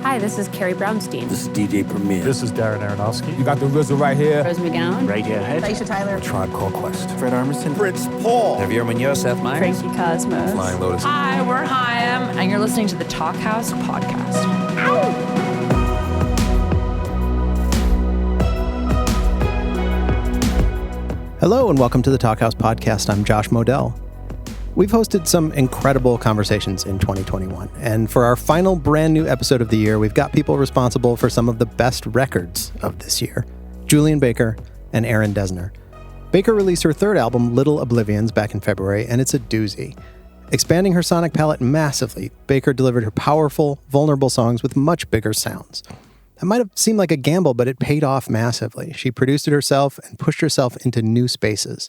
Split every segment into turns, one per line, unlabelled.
Hi, this is Carrie Brownstein.
This is DJ Premier.
This is Darren Aronofsky.
You got the RZA right here.
Rose McGowan.
Radiohead.
Aisha Tyler.
Tribe Called Quest.
Fred Armisen.
Fritz Paul.
Javier Munoz.
Seth Meyers.
Frankie Cosmos.
Flying Lotus.
Hi, we're Chaim, and you're listening to the Talkhouse podcast.
Hello and welcome to the Talkhouse podcast. I'm Josh Modell. We've hosted some incredible conversations in 2021, and for our final brand new episode of the year, we've got people responsible for some of the best records of this year, Julien Baker and Aaron Dessner. Baker released her third album, Little Oblivions, back in February, and it's a doozy. Expanding her sonic palette massively, Baker delivered her powerful, vulnerable songs with much bigger sounds. That might have seemed like a gamble, but it paid off massively. She produced it herself and pushed herself into new spaces.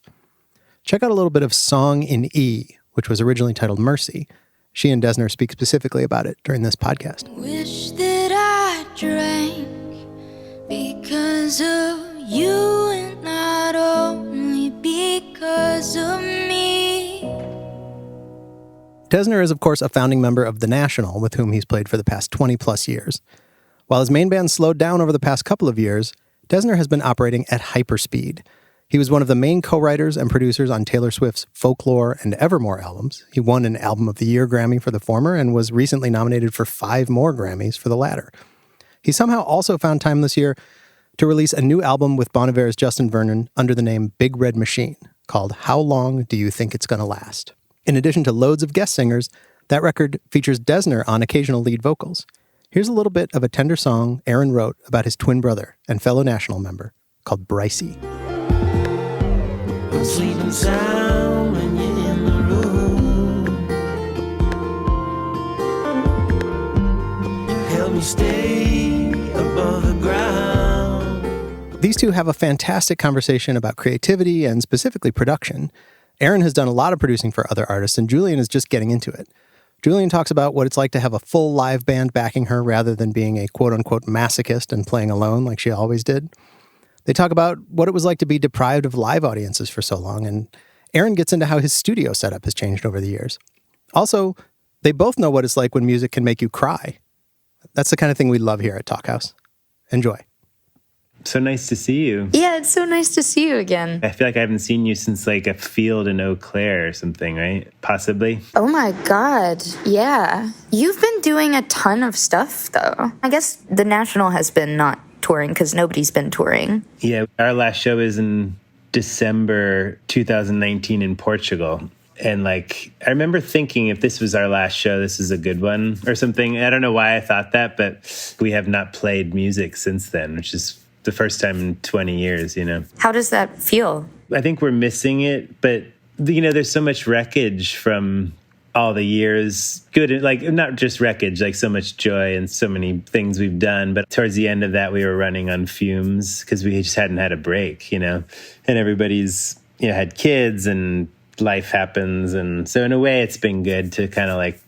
Check out a little bit of Song in E, which was originally titled Mercy. She and Dessner speak specifically about it during this podcast.
Wish that I drank because of you and not only because of me.
Dessner is, of course, a founding member of The National, with whom he's played for the past 20-plus years. While his main band slowed down over the past couple of years, Dessner has been operating at hyperspeed. He was one of the main co-writers and producers on Taylor Swift's Folklore and Evermore albums. He won an Album of the Year Grammy for the former and was recently nominated for 5 more Grammys for the latter. He somehow also found time this year to release a new album with Bon Iver's Justin Vernon under the name Big Red Machine, called How Long Do You Think It's Gonna Last? In addition to loads of guest singers, that record features Dessner on occasional lead vocals. Here's a little bit of a tender song Aaron wrote about his twin brother and fellow National member called Brycey.
I'm sleeping sound when you're in the room. Help me stay above the ground.
These two have a fantastic conversation about creativity and specifically production. Aaron has done a lot of producing for other artists, and Julien is just getting into it. Julien talks about what it's like to have a full live band backing her rather than being a quote-unquote masochist and playing alone like she always did. They talk about what it was like to be deprived of live audiences for so long, and Aaron gets into how his studio setup has changed over the years. Also, they both know what it's like when music can make you cry. That's the kind of thing we love here at Talkhouse. Enjoy.
So nice to see you.
Yeah, it's so nice to see you again.
I feel like I haven't seen you since like a field in Eau Claire or something, right? Possibly.
Oh my God, yeah. You've been doing a ton of stuff, though. I guess the National has been not touring because nobody's been touring.
Yeah, our last show is in December 2019 in Portugal. And like, I remember thinking if this was our last show, this is a good one or something. I don't know why I thought that, but we have not played music since then, which is the first time in 20 years, you know.
How does that feel?
I think we're missing it, but, you know, there's so much wreckage from all the years, good, like not just wreckage, like so much joy and so many things we've done. But towards the end of that, we were running on fumes because we just hadn't had a break, you know, and everybody's, you know, had kids and life happens. And so in a way, it's been good to kind of like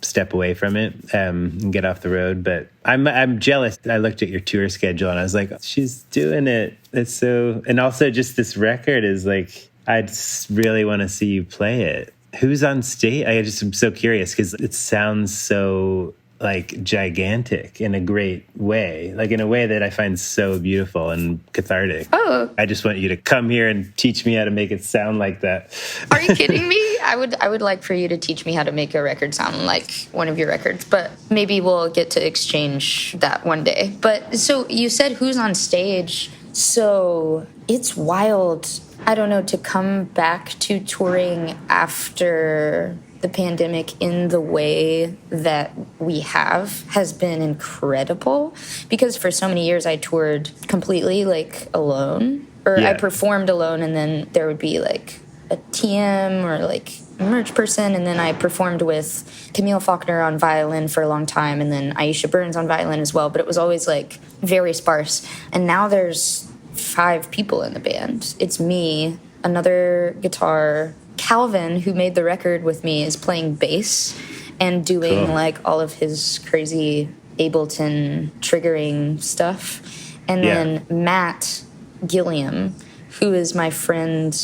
step away from it and get off the road. But I'm jealous. I looked at your tour schedule and I was like, she's doing it. It's so, and also just this record is like, I just really want to see you play it. Who's on stage? I just am so curious because it sounds so like gigantic in a great way, like in a way that I find so beautiful and cathartic.
Oh,
I just want you to come here and teach me how to make it sound like that.
Are you kidding me? I would like for you to teach me how to make a record sound like one of your records, but maybe we'll get to exchange that one day. But so you said who's on stage? So it's wild. I don't know, to come back to touring after the pandemic in the way that we have has been incredible, because for so many years I toured completely like alone, or I performed alone, and then there would be like a TM or like a merch person, and then I performed with Camille Faulkner on violin for a long time, and then Aisha Burns on violin as well, but it was always like very sparse. And now there's 5 people in the band. It's me, another guitar. Calvin, who made the record with me, is playing bass and doing like all of his crazy Ableton triggering stuff. And then Matt Gilliam, who is my friend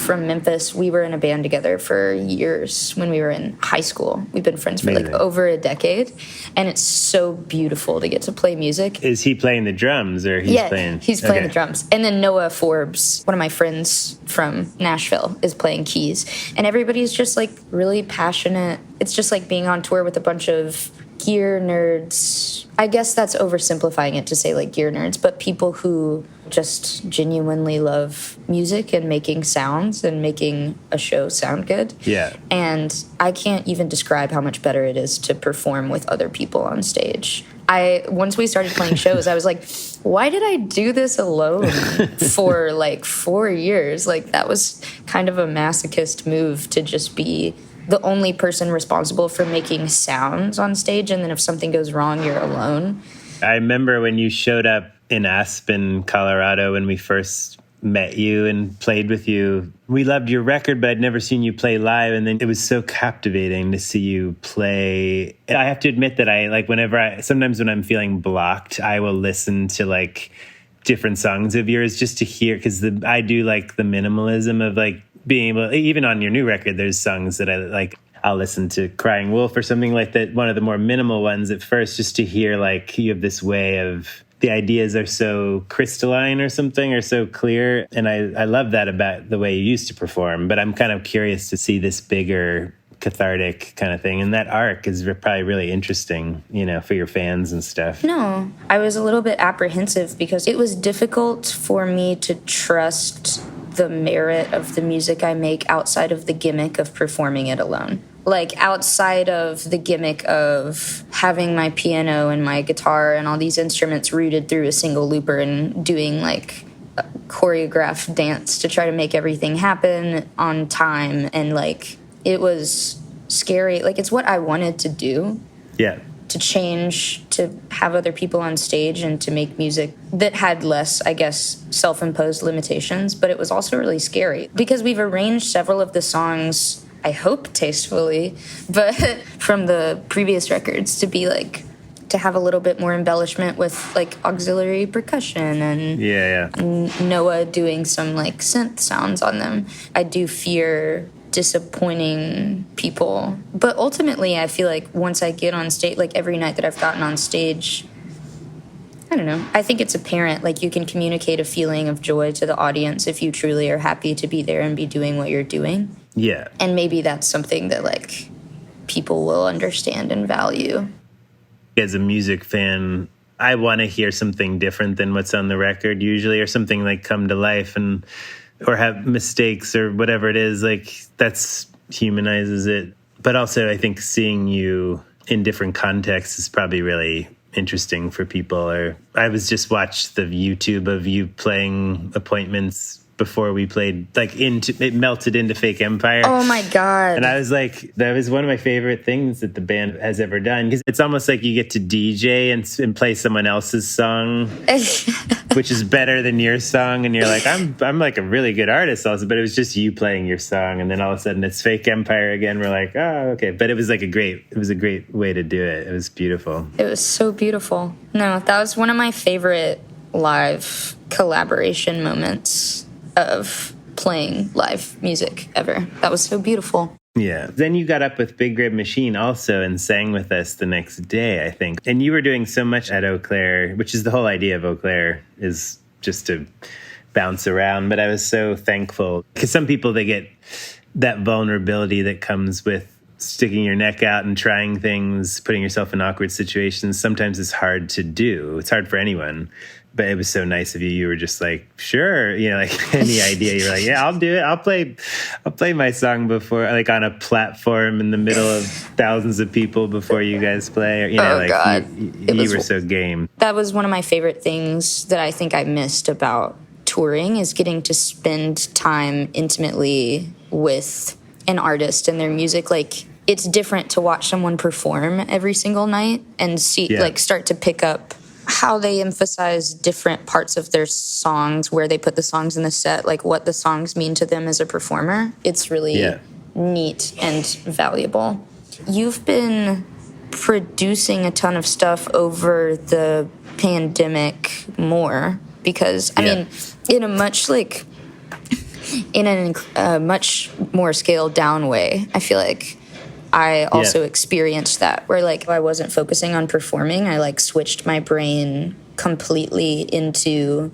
from Memphis. We were in a band together for years when we were in high school. We've been friends for like over a decade, and it's so beautiful to get to play music.
Is he playing the drums or he's playing?
He's playing the drums. And then Noah Forbes, one of my friends from Nashville, is playing keys. And everybody's just like really passionate. It's just like being on tour with a bunch of gear nerds. I guess that's oversimplifying it to say like gear nerds, but people who just genuinely love music and making sounds and making a show sound good.
Yeah.
And I can't even describe how much better it is to perform with other people on stage. Once we started playing shows, I was like, why did I do this alone for like 4 years? Like, that was kind of a masochist move to just be the only person responsible for making sounds on stage, and then if something goes wrong, you're alone.
I remember when you showed up in Aspen, Colorado, when we first met you and played with you. We loved your record, but I'd never seen you play live, and then it was so captivating to see you play. I have to admit that I, like, sometimes when I'm feeling blocked, I will listen to, like, different songs of yours just to hear, because I do like the minimalism of, like, being able, even on your new record, there's songs that I like. I'll listen to Crying Wolf or something like that, one of the more minimal ones at first, just to hear, like, you have this way of, the ideas are so crystalline or something, or so clear. And I love that about the way you used to perform. But I'm kind of curious to see this bigger, cathartic kind of thing. And that arc is probably really interesting, you know, for your fans and stuff.
No, I was a little bit apprehensive because it was difficult for me to trust the merit of the music I make outside of the gimmick of performing it alone. Like, outside of the gimmick of having my piano and my guitar and all these instruments rooted through a single looper and doing, like, a choreographed dance to try to make everything happen on time. And, like, it was scary. Like, it's what I wanted to do.
Yeah.
To change, to have other people on stage and to make music that had less, I guess, self-imposed limitations. But it was also really scary because we've arranged several of the songs, I hope tastefully, but from the previous records to be like, to have a little bit more embellishment with like auxiliary percussion and Noah doing some like synth sounds on them. I do fear disappointing people, but ultimately I feel like once I get on stage, like every night that I've gotten on stage, I don't know, I think it's apparent, like you can communicate a feeling of joy to the audience if you truly are happy to be there and be doing what you're doing.
Yeah.
And maybe that's something that like people will understand and value.
As a music fan, I want to hear something different than what's on the record usually, or something like come to life and or have mistakes or whatever it is. Like, that's humanizes it. But also I think seeing you in different contexts is probably really interesting for people. Or I was just watched the YouTube of you playing Appointments before we played, like, it melted into Fake Empire.
Oh my God.
And I was like, that was one of my favorite things that the band has ever done. Because it's almost like you get to DJ and play someone else's song, which is better than your song. And you're like, I'm like a really good artist also, but it was just you playing your song. And then all of a sudden it's Fake Empire again. We're like, oh, okay. But it was like a great way to do it. It was beautiful.
It was so beautiful. No, that was one of my favorite live collaboration moments of playing live music ever. That was so beautiful.
Yeah. Then you got up with Big Red Machine also and sang with us the next day, I think. And you were doing so much at Eau Claire, which is the whole idea of Eau Claire, is just to bounce around. But I was so thankful because some people, they get that vulnerability that comes with sticking your neck out and trying things, putting yourself in awkward situations. Sometimes it's hard to do. It's hard for anyone. But it was so nice of you. You were just like, sure, you know, like any idea. You're like, yeah, I'll do it. I'll play my song before, like on a platform in the middle of thousands of people before you guys play. Or, you know,
God.
You were so game.
That was one of my favorite things that I think I missed about touring, is getting to spend time intimately with an artist and their music. Like, it's different to watch someone perform every single night and see, like, start to pick up how they emphasize different parts of their songs, where they put the songs in the set, like what the songs mean to them as a performer. It's really neat and valuable. You've been producing a ton of stuff over the pandemic more because, I mean, in a much like in a much more scaled down way. I feel like I also experienced that, where like I wasn't focusing on performing. I like switched my brain completely into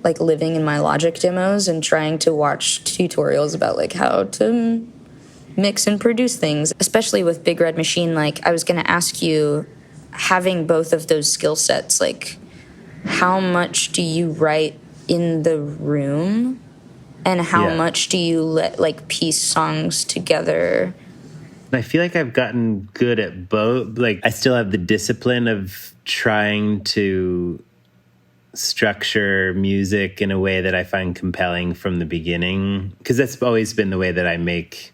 like living in my Logic demos and trying to watch tutorials about like how to mix and produce things, especially with Big Red Machine. Like I was going to ask you, having both of those skill sets, like how much do you write in the room and how much do you let like piece songs together?
I feel like I've gotten good at both. Like I still have the discipline of trying to structure music in a way that I find compelling from the beginning, because that's always been the way that I make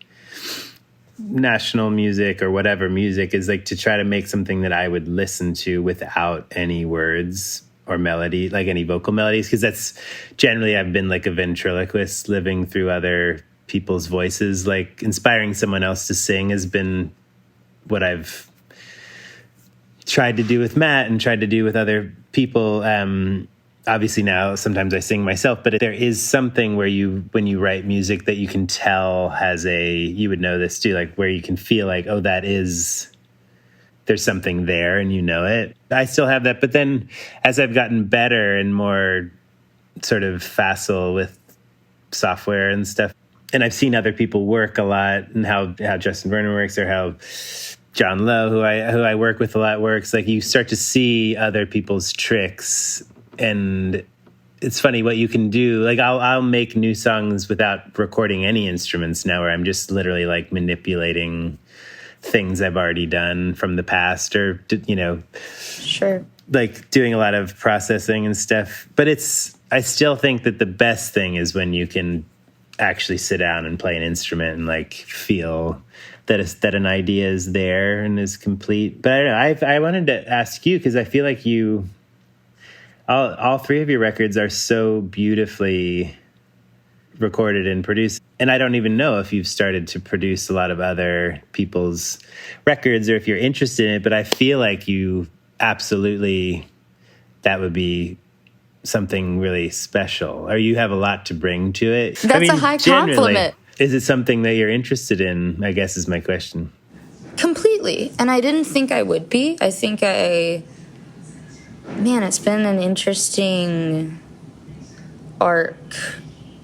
national music or whatever music, is like to try to make something that I would listen to without any words or melody, like any vocal melodies, because that's generally, I've been like a ventriloquist living through other people's voices. Like inspiring someone else to sing has been what I've tried to do with Matt and tried to do with other people. Obviously now sometimes I sing myself, but there is something where when you write music that you can tell has you would know this too, like where you can feel like, oh, there's something there and you know it. I still have that, but then as I've gotten better and more sort of facile with software and stuff, and I've seen other people work a lot and how Justin Vernon works, or how John Lowe, who I work with a lot, works, like you start to see other people's tricks. And it's funny what you can do. Like I'll make new songs without recording any instruments now, where I'm just literally like manipulating things I've already done from the past, or, you know,
sure,
like doing a lot of processing and stuff. But I still think that the best thing is when you can actually sit down and play an instrument and like feel that an idea is there and is complete. But I don't know, I wanted to ask you, because I feel like all three of your records are so beautifully recorded and produced. And I don't even know if you've started to produce a lot of other people's records or if you're interested in it, but I feel like you absolutely, that would be something really special, or you have a lot to bring to it.
That's a high compliment.
Is it something that you're interested in, I guess is my question.
Completely. And I didn't think I would be. I think man, it's been an interesting arc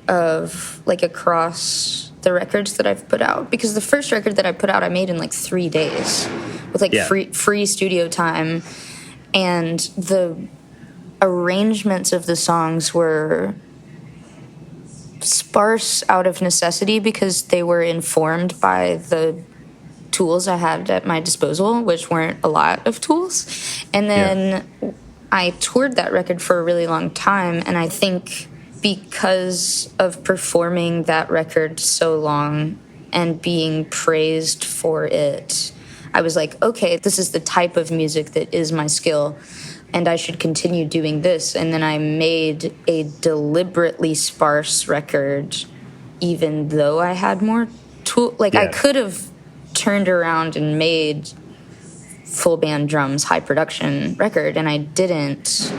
of like across the records that I've put out, because the first record that I put out I made in like 3 days with like free studio time, and the arrangements of the songs were sparse out of necessity because they were informed by the tools I had at my disposal, which weren't a lot of tools. And then I toured that record for a really long time, and I think because of performing that record so long and being praised for it, I was like, okay, this is the type of music that is my skill, and I should continue doing this. And then I made a deliberately sparse record, even though I had more tool. Like I could have turned around and made full band drums, high production record, and I didn't,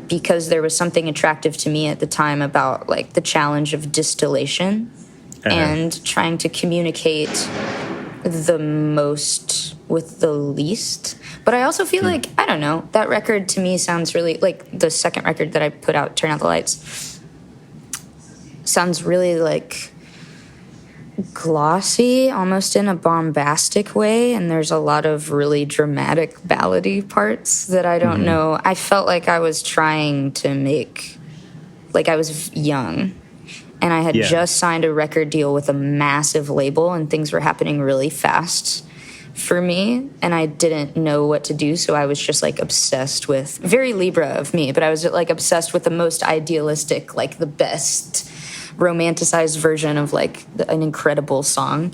because there was something attractive to me at the time about like the challenge of distillation and trying to communicate the most with the least. But I also feel like, I don't know, that record to me sounds really like the second record that I put out, Turn Out the Lights, sounds really like glossy, almost in a bombastic way, and there's a lot of really dramatic ballady parts that I don't know. I felt like I was trying to make, like I was young, and I had just signed a record deal with a massive label, and things were happening really fast for me, and I didn't know what to do, so I was just like obsessed with, very Libra of me, but I was like obsessed with the most idealistic, like the best romanticized version of like an incredible song,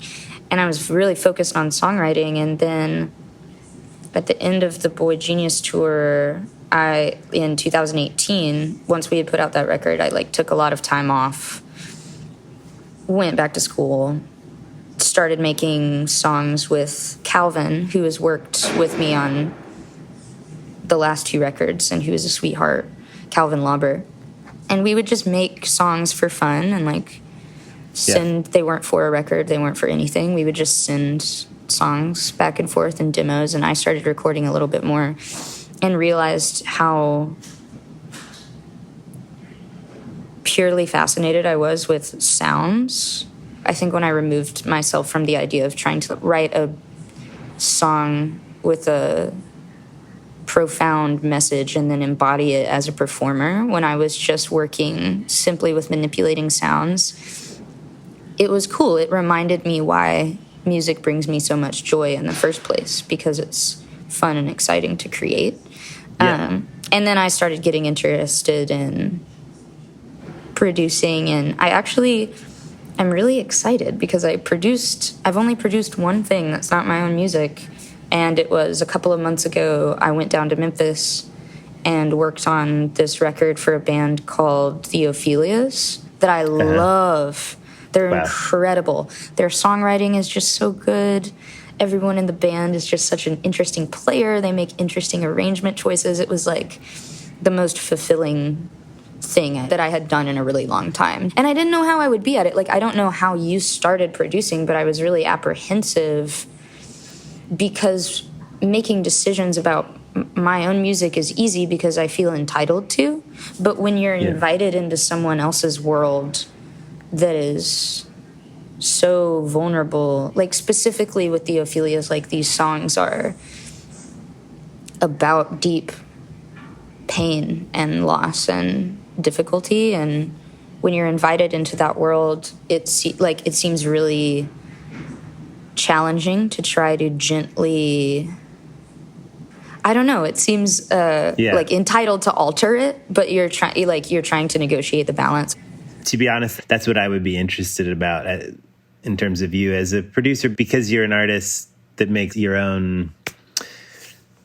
and I was really focused on songwriting. And then at the end of the Boy Genius tour, in 2018, once we had put out that record, I like took a lot of time off, went back to school, started making songs with Calvin, who has worked with me on the last 2 records and who is a sweetheart, Calvin Lauber. And we would just make songs for fun and like send. They weren't for a record. They weren't for anything. We would just send songs back and forth and demos. And I started recording a little bit more and realized how purely fascinated I was with sounds. I think when I removed myself from the idea of trying to write a song with a profound message and then embody it as a performer, when I was just working simply with manipulating sounds, it was cool. It reminded me why music brings me so much joy in the first place, because it's fun and exciting to create.
Yeah.
And then I started getting interested in producing, and I'm really excited because I've only produced one thing that's not my own music, and it was a couple of months ago. I went down to Memphis and worked on this record for a band called the Oblivions that I love. They're incredible. Their songwriting is just so good. Everyone in the band is just such an interesting player. They make interesting arrangement choices. It was like the most fulfilling thing that I had done in a really long time. And I didn't know how I would be at it. Like, I don't know how you started producing, but I was really apprehensive because making decisions about my own music is easy because I feel entitled to. But when you're invited into someone else's world that is so vulnerable, like specifically with the Ophelias, like these songs are about deep pain and loss and difficulty, and when you're invited into that world, it seems really challenging to try to gently, I don't know, it seems like entitled to alter it, but you're trying to negotiate the balance.
To be honest, that's what I would be interested about in terms of you as a producer, because you're an artist that makes your own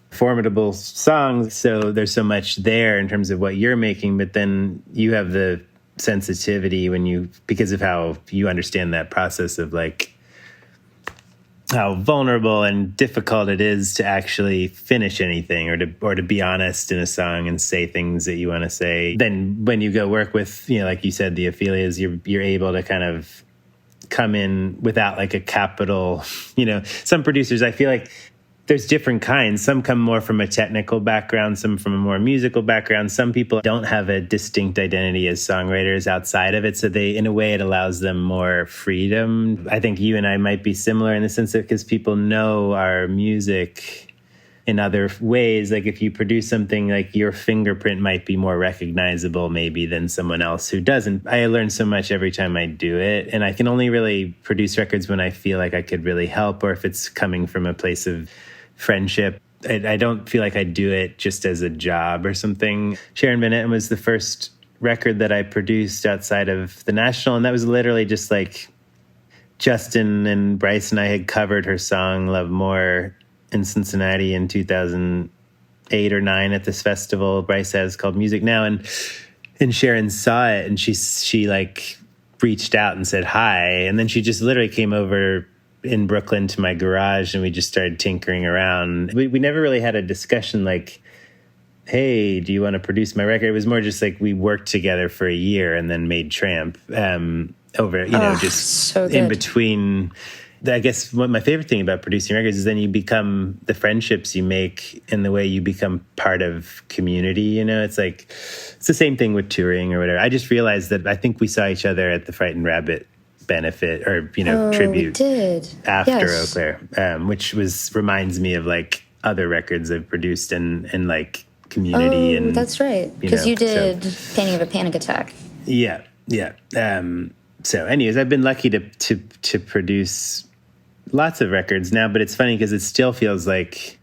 formidable songs. So there's so much there in terms of what you're making, but then you have the sensitivity because of how you understand that process of like how vulnerable and difficult it is to actually finish anything or to be honest in a song and say things that you want to say. Then when you go work with, like you said, the Ophelias, you're able to kind of come in without like a capital, some producers, I feel like there's different kinds. Some come more from a technical background, some from a more musical background. Some people don't have a distinct identity as songwriters outside of it. So in a way, it allows them more freedom. I think you and I might be similar in the sense that because people know our music in other ways. Like if you produce something, like your fingerprint might be more recognizable maybe than someone else who doesn't. I learn so much every time I do it. And I can only really produce records when I feel like I could really help, or if it's coming from a place of friendship. I don't feel like I do it just as a job or something. Sharon Van Etten was the first record that I produced outside of the National, and that was literally just like Justin and Bryce and I had covered her song Love More in Cincinnati in 2008 or 9 at this festival Bryce has called Music Now, and Sharon saw it and she like reached out and said hi, and then she just literally came over in Brooklyn to my garage and we just started tinkering around. We never really had a discussion like, hey, do you want to produce my record? It was more just like we worked together for a year and then made Tramp over, just so in between. I guess what my favorite thing about producing records is then you become the friendships you make and the way you become part of community. It's like, it's the same thing with touring or whatever. I just realized that I think we saw each other at the Frightened Rabbit benefit or tribute after Eau Claire, which reminds me of like other records I've produced and like community. And
that's right, because you did Painting of a Panic Attack.
Yeah. So anyways, I've been lucky to produce lots of records now, but it's funny because it still feels like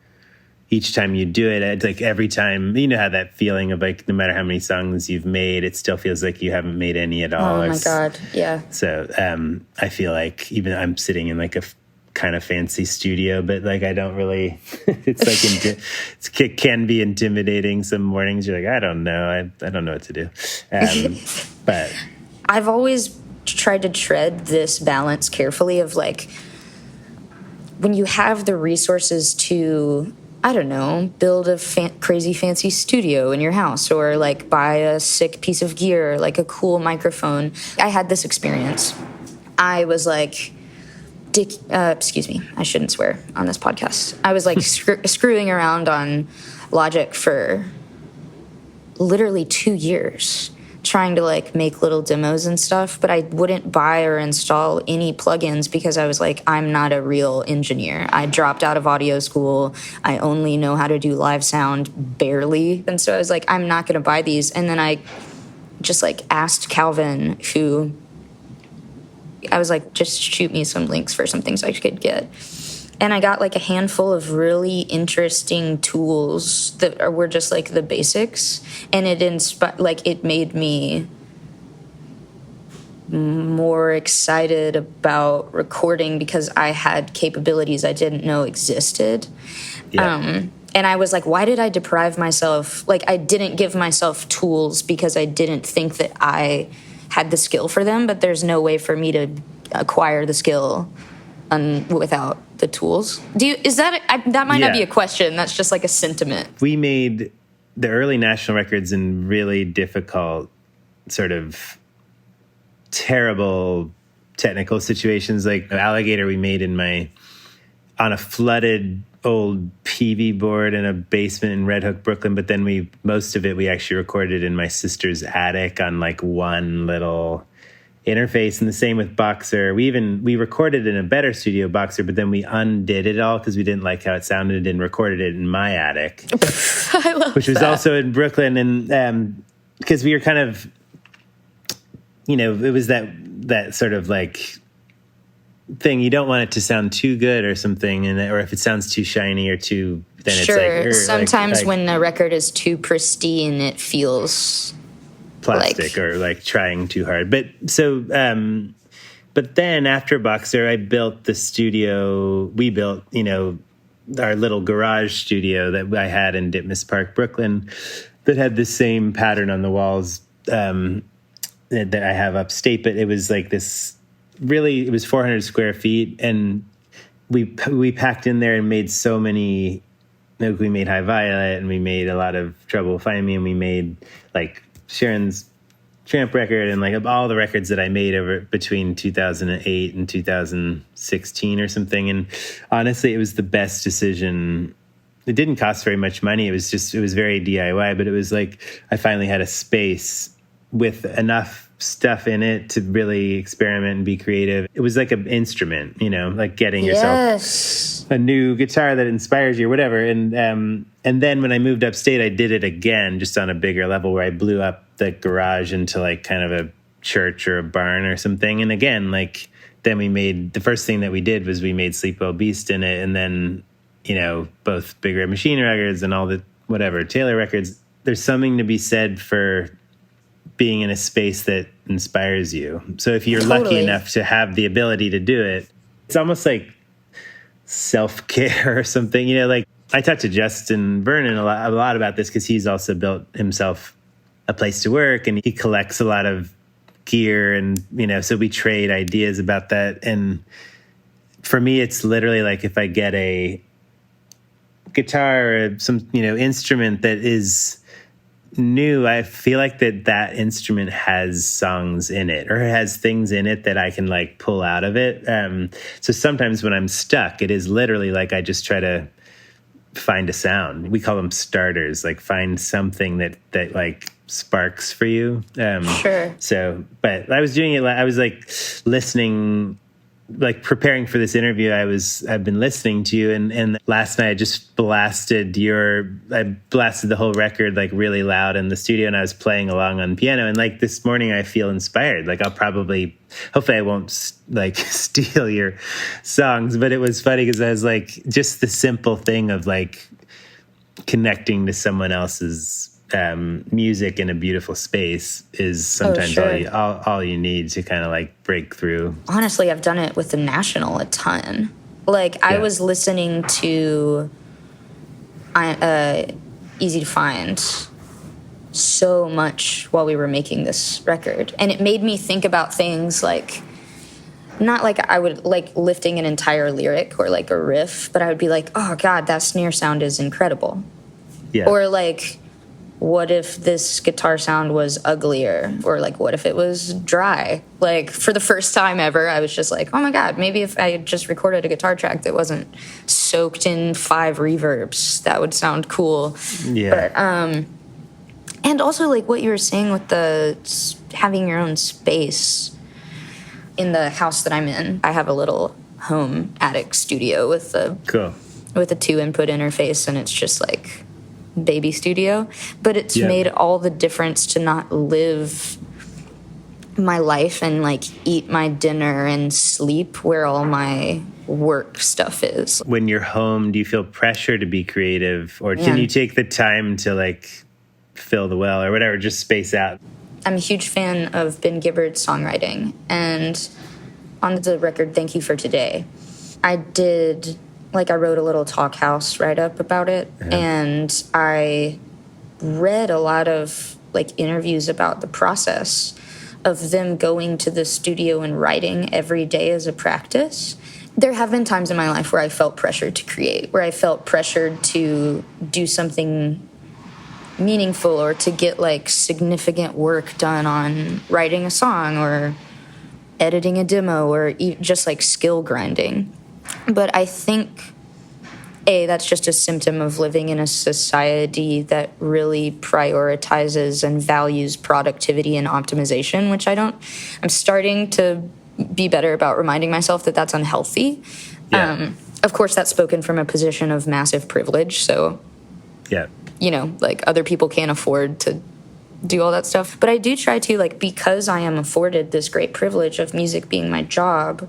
each time you do it, it's like every time, how that feeling of like, no matter how many songs you've made, it still feels like you haven't made any at all.
Oh my God. Yeah.
So I feel like even I'm sitting in like a kind of fancy studio, but like, I don't really, it's like, it can be intimidating some mornings. You're like, I don't know. I don't know what to do. But
I've always tried to tread this balance carefully of like, when you have the resources to, I don't know, build a crazy fancy studio in your house or like buy a sick piece of gear, like a cool microphone. I had this experience I was like, excuse me, I shouldn't swear on this podcast. I was like screwing around on Logic for literally 2 years, trying to like make little demos and stuff, but I wouldn't buy or install any plugins because I was like, I'm not a real engineer. I dropped out of audio school. I only know how to do live sound barely. And so I was like, I'm not going to buy these. And then I just like asked Calvin, who I was like, just shoot me some links for some things I could get. And I got like a handful of really interesting tools that were just like the basics. And it made me more excited about recording because I had capabilities I didn't know existed. Yeah. And I was like, why did I deprive myself? Like, I didn't give myself tools because I didn't think that I had the skill for them, but there's no way for me to acquire the skill without the tools. That might not be a question. That's just like a sentiment.
We made the early national records in really difficult, sort of terrible technical situations. Like Alligator we made on a flooded old PV board in a basement in Red Hook, Brooklyn. But then most of it we actually recorded in my sister's attic on like one little interface. And the same with Boxer. We recorded in a better studio, Boxer, but then we undid it all because we didn't like how it sounded and recorded it in my attic.
I love
which was
that.
Also in Brooklyn. And because we were kind of, it was that sort of like thing. You don't want it to sound too good or something, or if it sounds too shiny or too, then
sure.
It's like
sometimes when a record is too pristine, it feels
plastic or like trying too hard. But then after Boxer, I built the studio. We built, our little garage studio that I had in Ditmas Park, Brooklyn, that had the same pattern on the walls that I have upstate. But it was like this. Really, it was 400 square feet, and we packed in there and made so many. We made High Violet, and we made a lot of Trouble Find Me, and we made like Sharon's Tramp record, and like all the records that I made over between 2008 and 2016 or something. And honestly, it was the best decision. It didn't cost very much money. It was very DIY, but it was like I finally had a space with enough stuff in it to really experiment and be creative. It was like an instrument, like getting yourself a new guitar that inspires you or whatever. And then when I moved upstate, I did it again, just on a bigger level, where I blew up the garage into like kind of a church or a barn or something. And again, like then the first thing that we did was we made Sleep Well Beast in it. And then, both Big Red Machine records and all the whatever Taylor records. There's something to be said for being in a space that inspires you. So if you're lucky enough to have the ability to do it, it's almost like self-care or something. Like I talked to Justin Vernon a lot about this because he's also built himself a place to work, and he collects a lot of gear, and so we trade ideas about that. And for me, it's literally like if I get a guitar or some instrument that is new, I feel like that instrument has songs in it or has things in it that I can like pull out of it. So sometimes when I'm stuck, it is literally like I just try to find a sound. We call them starters, like find something that like sparks for you.
Sure.
So, but I was doing it. I was like listening, like preparing for this interview. I've been listening to you, and last night I just blasted the whole record like really loud in the studio, and I was playing along on piano. And like this morning, I feel inspired. Like hopefully I won't like steal your songs, but it was funny because I was like, just the simple thing of like connecting to someone else's music in a beautiful space is sometimes all you need to kind of like break through.
Honestly, I've done it with the National a ton. Like I was listening to Easy to Find so much while we were making this record, and it made me think about things like, not like I would like lifting an entire lyric or like a riff, but I would be like, oh God, that snare sound is incredible.
Yeah.
Or like what if this guitar sound was uglier? Or like, what if it was dry? Like, for the first time ever, I was just like, oh my God, maybe if I had just recorded a guitar track that wasn't soaked in 5 reverbs, that would sound cool.
Yeah.
But, and also like what you were saying with the having your own space in the house that I'm in. I have a little home attic studio with a
Cool.
2-input interface, and it's just like baby studio, but it's made all the difference to not live my life and like eat my dinner and sleep where all my work stuff is.
When you're home, do you feel pressure to be creative, or can you take the time to like fill the well or whatever, just space out?
I'm a huge fan of Ben Gibbard's songwriting, and on the record Thank You for Today, I wrote a little Talkhouse write-up about it, and I read a lot of like interviews about the process of them going to the studio and writing every day as a practice. There have been times in my life where I felt pressured to create, where I felt pressured to do something meaningful or to get like significant work done on writing a song or editing a demo or just like skill grinding. But I think, that's just a symptom of living in a society that really prioritizes and values productivity and optimization, which I'm starting to be better about reminding myself that that's unhealthy.
Yeah.
Of course, that's spoken from a position of massive privilege. So, like other people can't afford to do all that stuff. But I do try to, like, because I am afforded this great privilege of music being my job,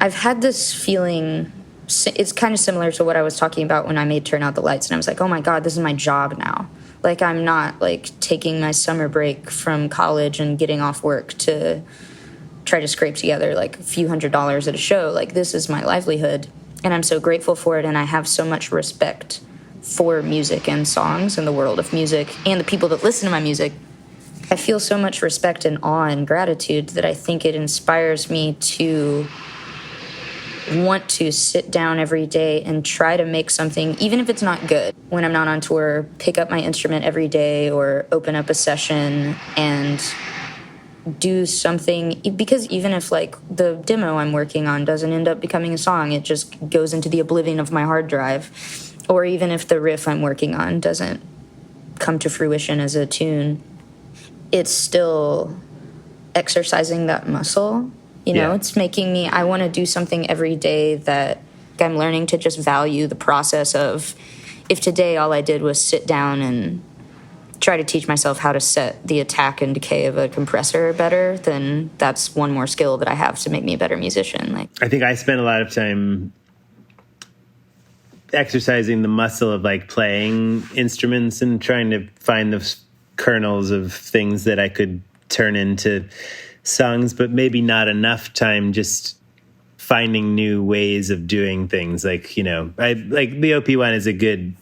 I've had this feeling, it's kind of similar to what I was talking about when I made Turn Out the Lights, and I was like, oh my God, this is my job now. Like, I'm not, like, taking my summer break from college and getting off work to try to scrape together, like, a few $100s at a show. Like, this is my livelihood, and I'm so grateful for it, and I have so much respect for music and songs and the world of music and the people that listen to my music. I feel so much respect and awe and gratitude that I think it inspires me to want to sit down every day and try to make something, even if it's not good. When I'm not on tour, pick up my instrument every day or open up a session and do something, because even if like the demo I'm working on doesn't end up becoming a song, it just goes into the oblivion of my hard drive. Or even if the riff I'm working on doesn't come to fruition as a tune, it's still exercising that muscle. It's making me, I want to do something every day that I'm learning to just value the process of, if today all I did was sit down and try to teach myself how to set the attack and decay of a compressor better, then that's one more skill that I have to make me a better musician. Like,
I think I spent a lot of time exercising the muscle of like playing instruments and trying to find those kernels of things that I could turn into songs, but maybe not enough time just finding new ways of doing things. Like, I like the OP one is a good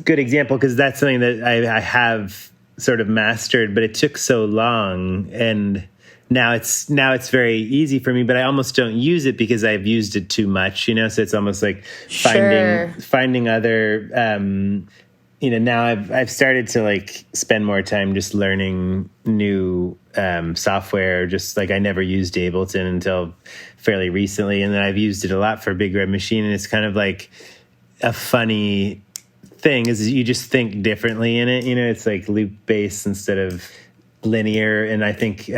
example, because that's something that I have sort of mastered, but it took so long, and now it's very easy for me, but I almost don't use it because I've used it too much, so it's almost like finding other, now I've started to like spend more time just learning new software. Just like I never used Ableton until fairly recently, and then I've used it a lot for Big Red Machine, and it's kind of like a funny thing is you just think differently in it. It's like loop bass instead of linear, and I think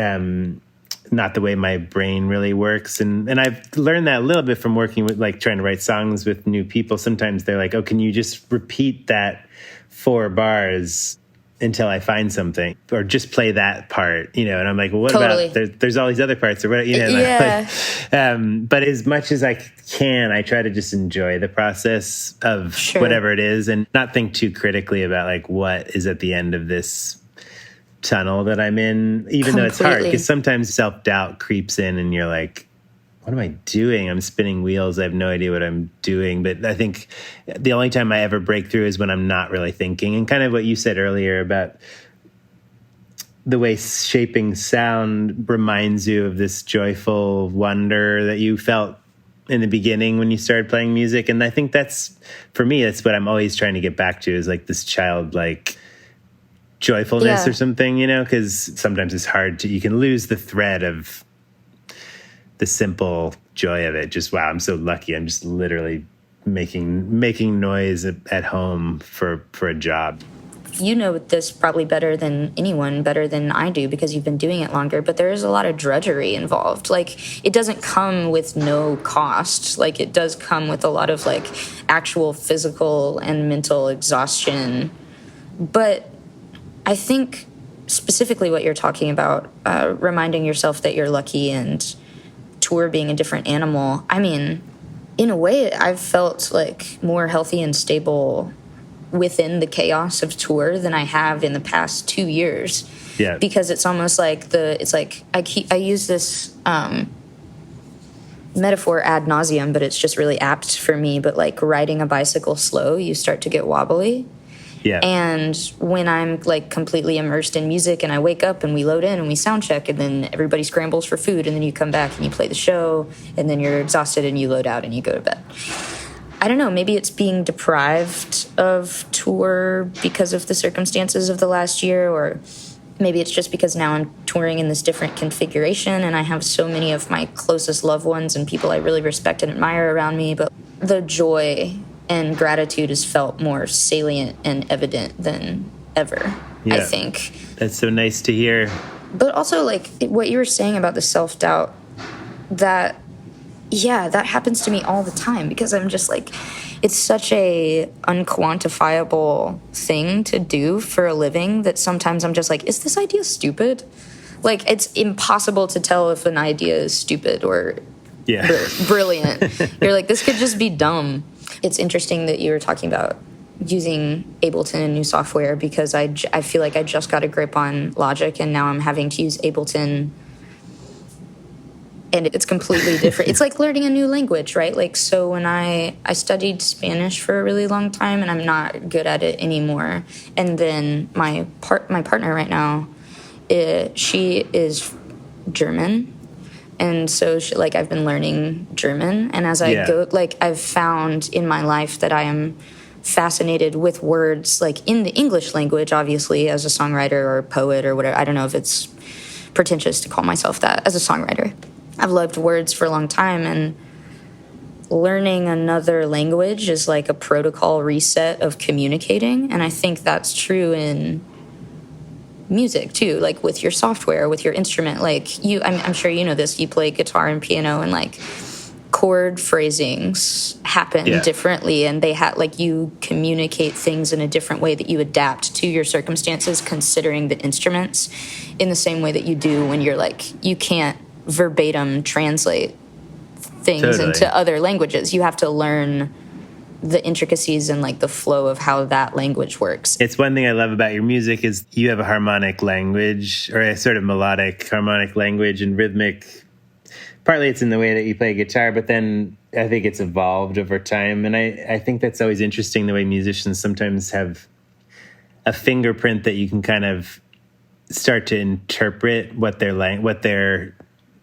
not the way my brain really works. And I've learned that a little bit from working with, like, trying to write songs with new people. Sometimes they're like, oh, can you just repeat that 4 bars until I find something, or just play that part, and I'm like, well, what about there's all these other parts, or what,
Yeah.
But as much as I can, I try to just enjoy the process of whatever it is, and not think too critically about like what is at the end of this tunnel that I'm in, even though it's hard, because sometimes self-doubt creeps in and you're like, what am I doing? I'm spinning wheels. I have no idea what I'm doing. But I think the only time I ever break through is when I'm not really thinking. And kind of what you said earlier about the way shaping sound reminds you of this joyful wonder that you felt in the beginning when you started playing music. And I think that's, for me, that's what I'm always trying to get back to, is like this childlike joyfulness or something, you know, because sometimes it's hard to, you can lose the thread of the simple joy of it. Just, wow, I'm so lucky. I'm just literally making noise at home for a job.
You know this probably better than anyone, better than I do, because you've been doing it longer, but there is a lot of drudgery involved. Like, it doesn't come with no cost. Like, it does come with a lot of, like, actual physical and mental exhaustion. But I think specifically what you're talking about, reminding yourself that you're lucky and tour being a different animal, I mean, in a way, I've felt, like, more healthy and stable within the chaos of tour than I have in the past 2 years.
Yeah.
Because it's almost like I use this metaphor ad nauseum, but it's just really apt for me. But like riding a bicycle slow, you start to get wobbly.
Yeah.
And when I'm like completely immersed in music and I wake up and we load in and we sound check and then everybody scrambles for food and then you come back and you play the show and then you're exhausted and you load out and you go to bed. I don't know, maybe it's being deprived of tour because of the circumstances of the last year, or maybe it's just because now I'm touring in this different configuration and I have so many of my closest loved ones and people I really respect and admire around me, but the joy and gratitude is felt more salient and evident than ever, I think.
That's so nice to hear.
But also, like, what you were saying about the self-doubt, that happens to me all the time because I'm just like, it's such a unquantifiable thing to do for a living that sometimes I'm just like, is this idea stupid? Like, it's impossible to tell if an idea is stupid or brilliant. You're like, this could just be dumb. It's interesting that you were talking about using Ableton and new software because I feel like I just got a grip on Logic and now I'm having to use Ableton. And it's completely different. It's like learning a new language, right? Like, so when I studied Spanish for a really long time and I'm not good at it anymore. And then my partner right now, she is German. And so I've been learning German. And as I go, like, I've found in my life that I am fascinated with words, like in the English language, obviously, as a songwriter or poet or whatever. I don't know if it's pretentious to call myself that as a songwriter. I've loved words for a long time, and learning another language is like a protocol reset of communicating. And I think that's true in music too, like with your software, with your instrument. Like I'm sure you know this, you play guitar and piano and like chord phrasings happen differently, and they you communicate things in a different way that you adapt to your circumstances considering the instruments in the same way that you do when you're like, you can't verbatim translate things into other languages. You have to learn the intricacies and like the flow of how that language works.
It's one thing I love about your music is you have a harmonic language, or a sort of melodic harmonic language and rhythmic. Partly it's in the way that you play guitar, but then I think it's evolved over time. And I think that's always interesting, the way musicians sometimes have a fingerprint that you can kind of start to interpret what they're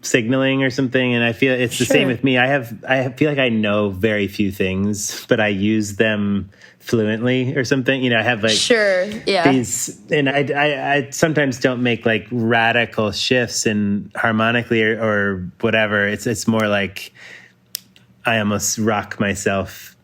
signaling or something. And I feel it's the same with me. I feel like I know very few things, but I use them fluently or something. You know, I have like these, and I sometimes don't make like radical shifts in harmonically or whatever. It's more like I almost rock myself.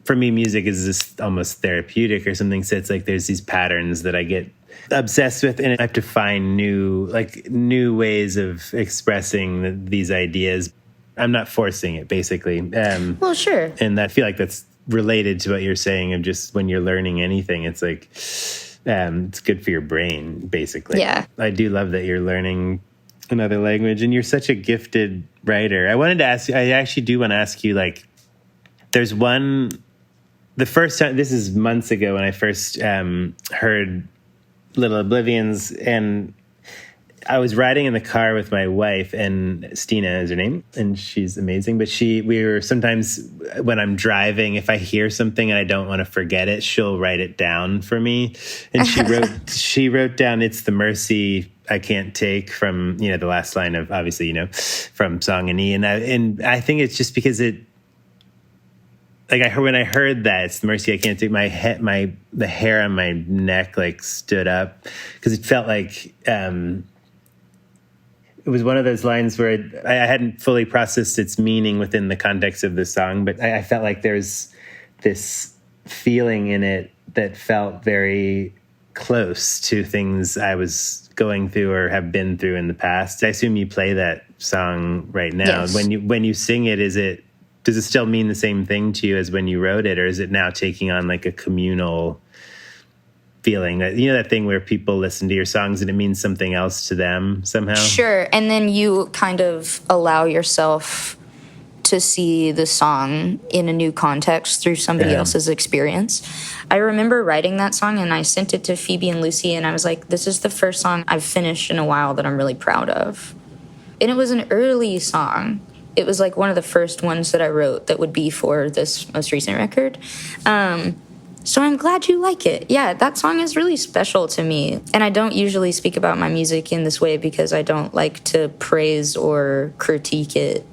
For me, music is just almost therapeutic or something. So it's like there's these patterns that I get obsessed with, and I have to find new ways of expressing these ideas. I'm not forcing it, basically.
Well, sure.
And I feel like that's related to what you're saying of just when you're learning anything, it's like it's good for your brain, basically.
Yeah.
I do love that you're learning another language, and you're such a gifted writer. I actually do want to ask you, like, there's the first time, this is months ago when I first heard Little Oblivions, and I was riding in the car with my wife, and Stina is her name, and she's amazing. But we were sometimes, when I'm driving, if I hear something and I don't want to forget it, she'll write it down for me. And she wrote down "It's the Mercy" I Can't Take from, the last line of, obviously, from Song and E. And I think it's just because when I heard that, it's the Mercy I Can't Take, the hair on my neck, like, stood up, because it felt like, it was one of those lines where I hadn't fully processed its meaning within the context of the song, but I felt like there's this feeling in it that felt very close to things I was going through or have been through in the past. I assume you play that song right now.
Yes.
When you sing it, does it still mean the same thing to you as when you wrote it, or is it now taking on like a communal feeling? That thing where people listen to your songs and it means something else to them somehow?
Sure. And then you kind of allow yourself to see the song in a new context through somebody else's experience. I remember writing that song and I sent it to Phoebe and Lucy, and I was like, this is the first song I've finished in a while that I'm really proud of. And it was an early song. It was like one of the first ones that I wrote that would be for this most recent record. So I'm glad you like it. Yeah, that song is really special to me. And I don't usually speak about my music in this way because I don't like to praise or critique it.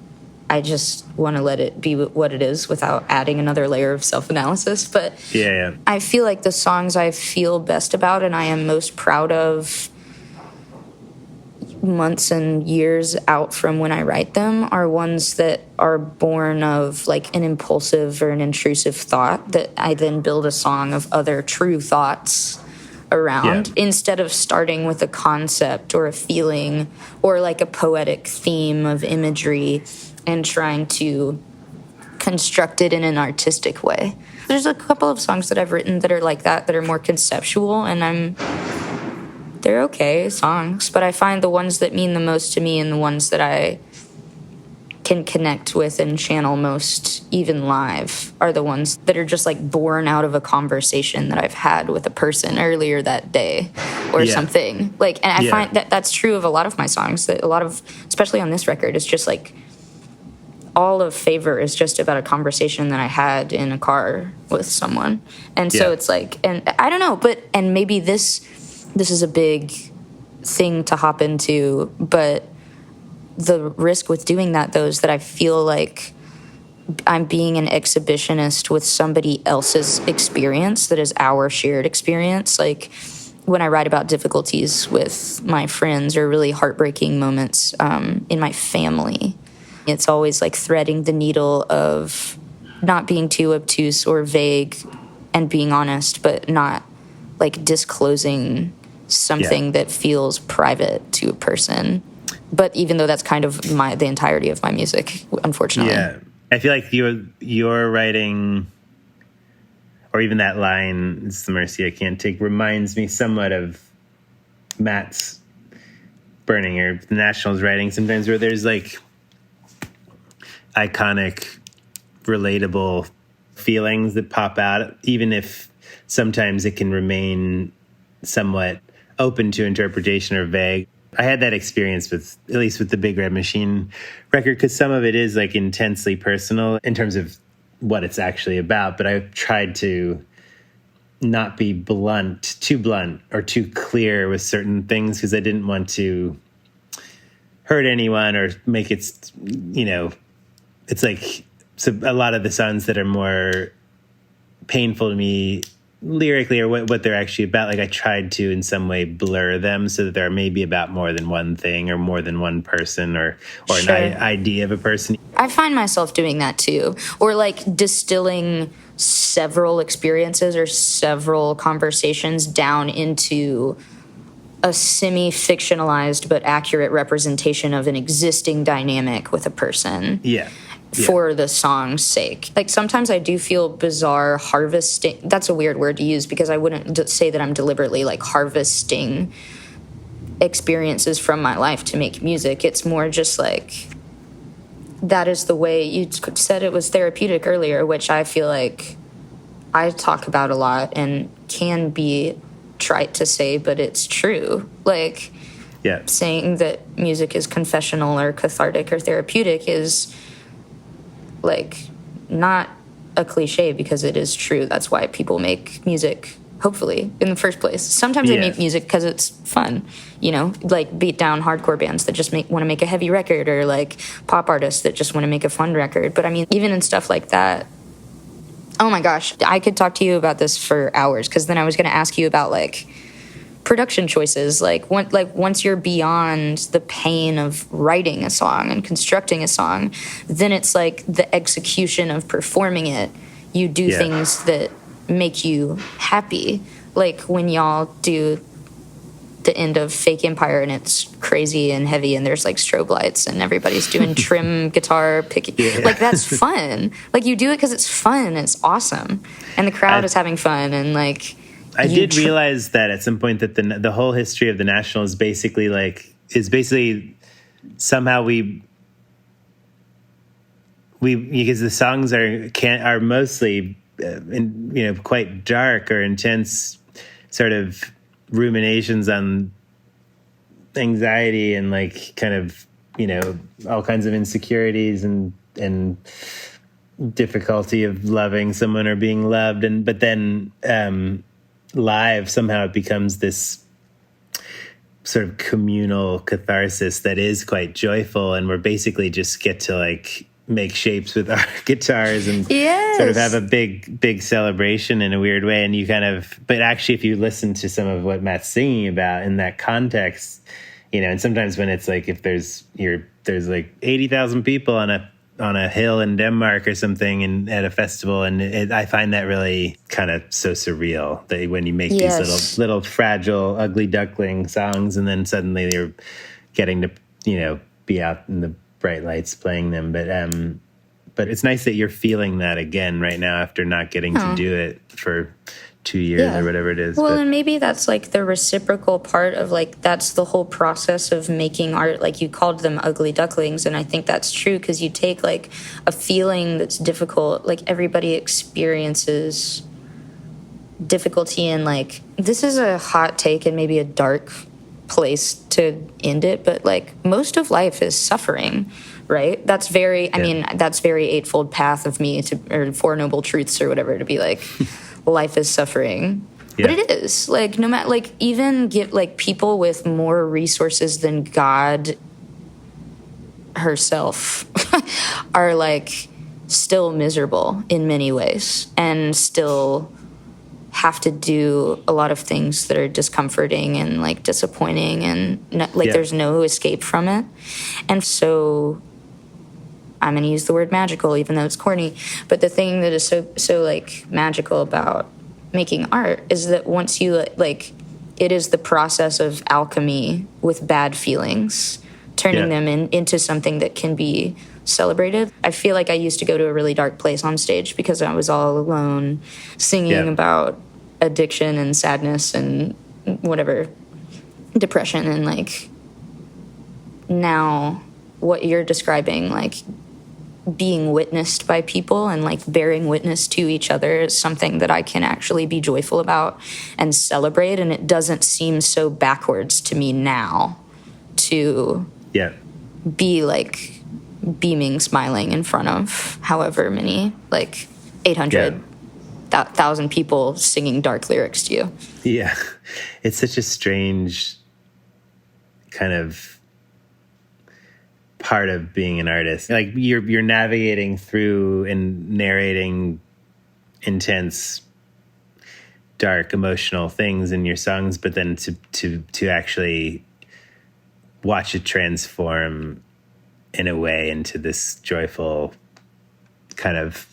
I just want to let it be what it is without adding another layer of self-analysis. But
yeah.
I feel like the songs I feel best about and I am most proud of months and years out from when I write them are ones that are born of like an impulsive or an intrusive thought that I then build a song of other true thoughts around, instead of starting with a concept or a feeling or like a poetic theme of imagery and trying to construct it in an artistic way. There's a couple of songs that I've written that are like that are more conceptual, and they're okay songs, but I find the ones that mean the most to me and the ones that I can connect with and channel most, even live, are the ones that are just like born out of a conversation that I've had with a person earlier that day or something. Like, and I find that that's true of a lot of my songs, that a lot of, especially on this record, it's just like all of Favor is just about a conversation that I had in a car with someone. And so it's like, and I don't know, and maybe this is a big thing to hop into, but the risk with doing that, though, is that I feel like I'm being an exhibitionist with somebody else's experience that is our shared experience. Like when I write about difficulties with my friends or really heartbreaking moments in my family, it's always like threading the needle of not being too obtuse or vague and being honest, but not like disclosing something that feels private to a person. But even though that's kind of the entirety of my music, unfortunately.
Yeah. I feel like your writing, or even that line, "It's the Mercy I Can't Take," reminds me somewhat of Matt's Burning or the National's writing sometimes, where there's like iconic, relatable feelings that pop out, even if sometimes it can remain somewhat open to interpretation or vague. I had that experience at least with the Big Red Machine record, because some of it is like intensely personal in terms of what it's actually about. But I've tried to not be too blunt or too clear with certain things, because I didn't want to hurt anyone or make it, it's like a lot of the songs that are more painful to me lyrically or what they're actually about, like I tried to in some way blur them so that they're maybe about more than one thing or more than one person or an idea of a person.
I find myself doing that too, or like distilling several experiences or several conversations down into a semi-fictionalized but accurate representation of an existing dynamic with a person. For the song's sake. Like sometimes I do feel bizarre harvesting. That's a weird word to use because I wouldn't say that I'm deliberately like harvesting experiences from my life to make music. It's more just like, that is the way you said it was therapeutic earlier, which I feel like I talk about a lot and can be trite to say, but it's true. Like saying that music is confessional or cathartic or therapeutic is like not a cliche, because it is true. That's why people make music hopefully, in the first place. Sometimes I make music because it's fun, you know, like beat down hardcore bands that just want to make a heavy record, or like pop artists that just want to make a fun record. But I mean, even in stuff like that, oh my gosh, I could talk to you about this for hours, because then I was going to ask you about like production choices, like once you're beyond the pain of writing a song and constructing a song, then it's like the execution of performing it. You do things that make you happy, like when y'all do the end of Fake Empire and it's crazy and heavy and there's like strobe lights and everybody's doing trim guitar picking, like that's fun. Like you do it because it's fun, it's awesome, and the crowd is having fun. And like
I did realize that at some point that the whole history of the National is basically somehow we because the songs are mostly quite dark or intense, sort of ruminations on anxiety and like kind of all kinds of insecurities and difficulty of loving someone or being loved, but then live somehow it becomes this sort of communal catharsis that is quite joyful, and we're basically just get to like make shapes with our guitars and sort of have a big celebration in a weird way. And you but actually if you listen to some of what Matt's singing about in that context, and sometimes when it's like if there's like 80,000 people on a hill in Denmark or something and at a festival, and I find that really kind of so surreal that when you make these little fragile ugly duckling songs and then suddenly you're getting to be out in the bright lights playing them, but it's nice that you're feeling that again right now after not getting to do it for 2 years or whatever it is.
Well, and maybe that's like the reciprocal part of like that's the whole process of making art. Like you called them ugly ducklings, and I think that's true because you take like a feeling that's difficult. Like everybody experiences difficulty, and like this is a hot take and maybe a dark place to end it, but like most of life is suffering, right? That's very I mean that's very Eightfold Path of me or Four Noble Truths or whatever, to be like life is suffering. But it is like no matter, like even get like people with more resources than God herself are like still miserable in many ways and still have to do a lot of things that are discomforting and like disappointing, and there's no escape from it. And so I'm going to use the word magical, even though it's corny, but the thing that is so like magical about making art is that once you like, it is the process of alchemy with bad feelings, turning them into something that can be celebrated. I feel like I used to go to a really dark place on stage because I was all alone singing about addiction and sadness and whatever, depression, and like now what you're describing, like being witnessed by people and like bearing witness to each other, is something that I can actually be joyful about and celebrate, and it doesn't seem so backwards to me now to be like beaming, smiling in front of however many, like 800,000 people singing dark lyrics to you.
Yeah. It's such a strange kind of part of being an artist. Like you're navigating through and narrating intense, dark, emotional things in your songs, but then to actually watch it transform in a way into this joyful kind of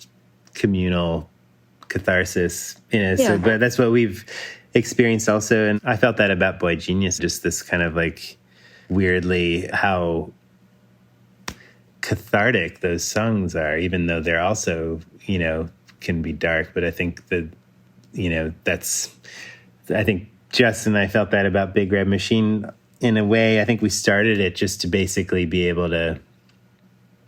communal catharsis, so but that's what we've experienced also. And I felt that about Boy Genius, just this kind of like weirdly how cathartic those songs are, even though they're also can be dark. But I think that I think Justin and I felt that about Big Red Machine in a way. I think we started it just to basically be able to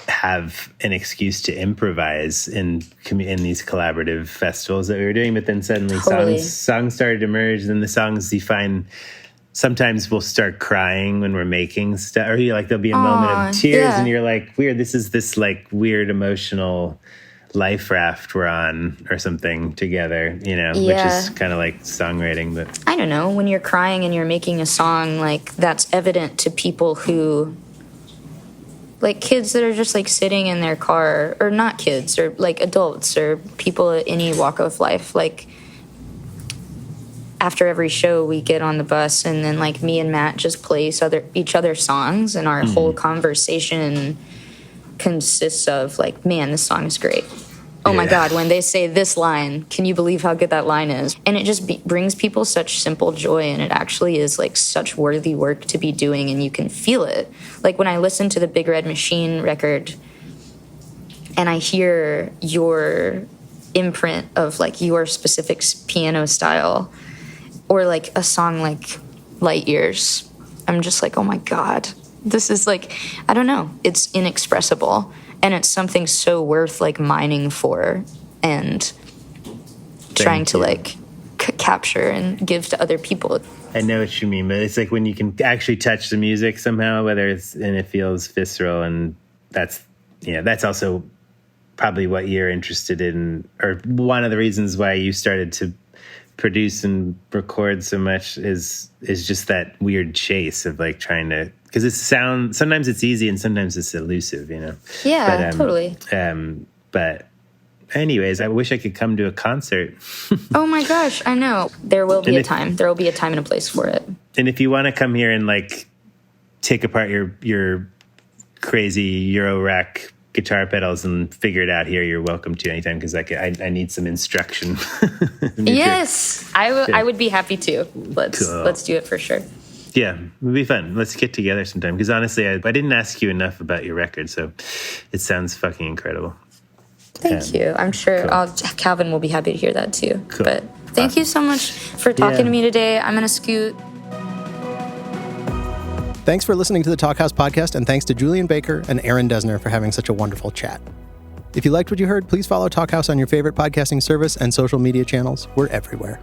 have an excuse to improvise in these collaborative festivals that we were doing. But then suddenly songs started to emerge, and the songs you find sometimes we'll start crying when we're making stuff, or like there'll be a moment of tears and you're like, weird, this is this like weird emotional life raft we're on or something together, you know,
Yeah.
which is kind of like songwriting. But
I don't know, when you're crying and you're making a song, like, that's evident to people who, like, kids that are just, like, sitting in their car, or not kids, or, like, adults, or people at any walk of life. Like, after every show, we get on the bus, and then, like, me and Matt just play each other's songs, and our whole conversation consists of, like, man, this song is great. Oh my God, when they say this line, can you believe how good that line is? And it just brings people such simple joy, and it actually is, like, such worthy work to be doing, and you can feel it. Like, when I listen to the Big Red Machine record and I hear your imprint of, like, your specific piano style, or, like, a song like Light Years, I'm just like, oh my God, this is, like, I don't know, it's inexpressible. And it's something so worth, like, mining for and trying to, like, capture and give to other people.
I know what you mean, but it's like when you can actually touch the music somehow, whether it's, and it feels visceral, and that's, you know, that's also probably what you're interested in, or one of the reasons why you started to produce and record so much is just that weird chase of, like, trying to, because sometimes it's easy and sometimes it's elusive, you know?
Yeah, totally.
But anyways, I wish I could come to a concert.
Oh my gosh, I know. There will be a time. There will be a time and a place for it.
And if you want to come here and, like, take apart your crazy Euro rack guitar pedals and figure it out here, you're welcome to anytime, because, like, I need some instruction.
Yes, I would be happy to. Let's do it for sure.
Yeah, it would be fun. Let's get together sometime, because honestly, I didn't ask you enough about your record, so it sounds fucking incredible.
Thank you. I'm sure Calvin will be happy to hear that too.
Cool.
But thank you so much for talking to me today. I'm going to scoot.
Thanks for listening to the Talkhouse podcast, and thanks to Julien Baker and Aaron Dessner for having such a wonderful chat. If you liked what you heard, please follow Talkhouse on your favorite podcasting service and social media channels. We're everywhere.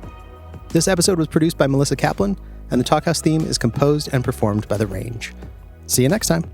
This episode was produced by Melissa Kaplan, and the Talkhouse theme is composed and performed by The Range. See you next time.